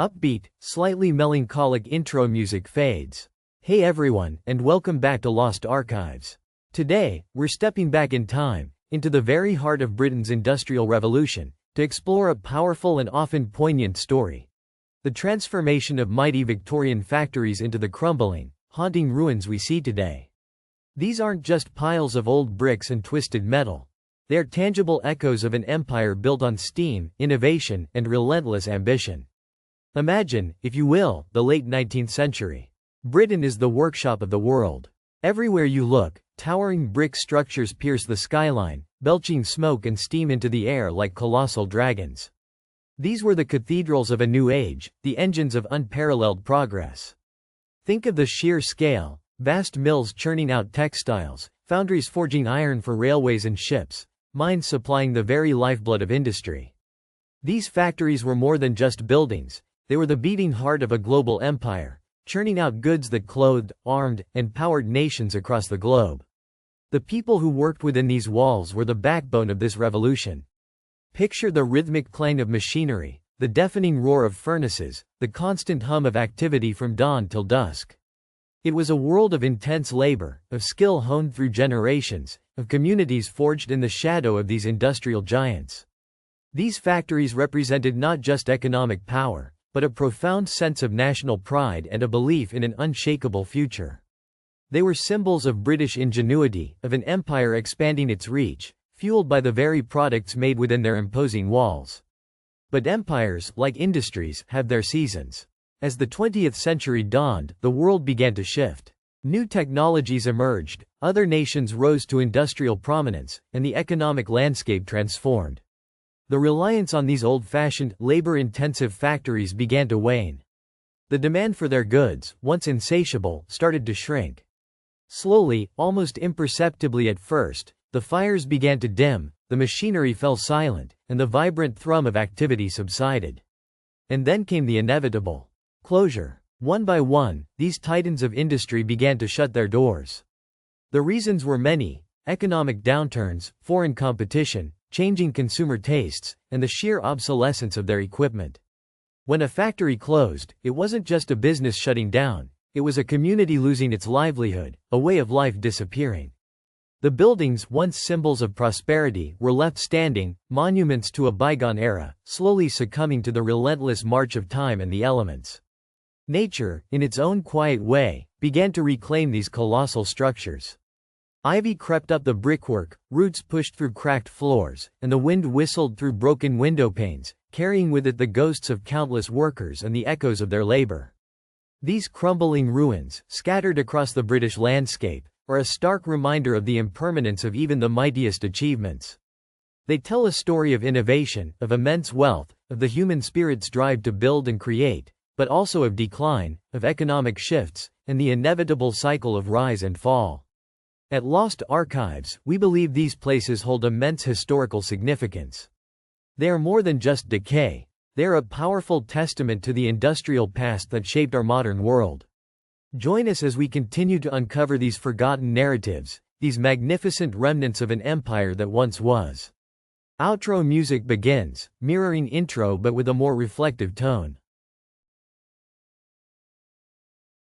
Upbeat, slightly melancholic intro music fades. Hey everyone, and welcome back to Lost Arkyves. Today, we're stepping back in time, into the very heart of Britain's Industrial Revolution, to explore a powerful and often poignant story. The transformation of mighty Victorian factories into the crumbling, haunting ruins we see today. These aren't just piles of old bricks and twisted metal. They are tangible echoes of an empire built on steam, innovation, and relentless ambition. Imagine, if you will, the late 19th century. Britain is the workshop of the world. Everywhere you look, towering brick structures pierce the skyline, belching smoke and steam into the air like colossal dragons. These were the cathedrals of a new age, the engines of unparalleled progress. Think of the sheer scale: vast mills churning out textiles, foundries forging iron for railways and ships, mines supplying the very lifeblood of industry. These factories were more than just buildings. They were the beating heart of a global empire, churning out goods that clothed, armed, and powered nations across the globe. The people who worked within these walls were the backbone of this revolution. Picture the rhythmic clang of machinery, the deafening roar of furnaces, the constant hum of activity from dawn till dusk. It was a world of intense labor, of skill honed through generations, of communities forged in the shadow of these industrial giants. These factories represented not just economic power, but a profound sense of national pride and a belief in an unshakable future. They were symbols of British ingenuity, of an empire expanding its reach, fueled by the very products made within their imposing walls. But empires, like industries, have their seasons. As the 20th century dawned, the world began to shift. New technologies emerged, other nations rose to industrial prominence, and the economic landscape transformed. The reliance on these old-fashioned, labor-intensive factories began to wane. The demand for their goods, once insatiable, started to shrink. Slowly, almost imperceptibly at first, the fires began to dim, the machinery fell silent, and the vibrant thrum of activity subsided. And then came the inevitable closure. One by one, these titans of industry began to shut their doors. The reasons were many: economic downturns, foreign competition, changing consumer tastes, and the sheer obsolescence of their equipment. When a factory closed, it wasn't just a business shutting down, it was a community losing its livelihood, a way of life disappearing. The buildings, once symbols of prosperity, were left standing, monuments to a bygone era, slowly succumbing to the relentless march of time and the elements. Nature, in its own quiet way, began to reclaim these colossal structures. Ivy crept up the brickwork, roots pushed through cracked floors, and the wind whistled through broken window panes, carrying with it the ghosts of countless workers and the echoes of their labor. These crumbling ruins, scattered across the British landscape, are a stark reminder of the impermanence of even the mightiest achievements. They tell a story of innovation, of immense wealth, of the human spirit's drive to build and create, but also of decline, of economic shifts, and the inevitable cycle of rise and fall. At Lost Arkyves, we believe these places hold immense historical significance. They are more than just decay. They are a powerful testament to the industrial past that shaped our modern world. Join us as we continue to uncover these forgotten narratives, these magnificent remnants of an empire that once was. Outro music begins, mirroring intro but with a more reflective tone.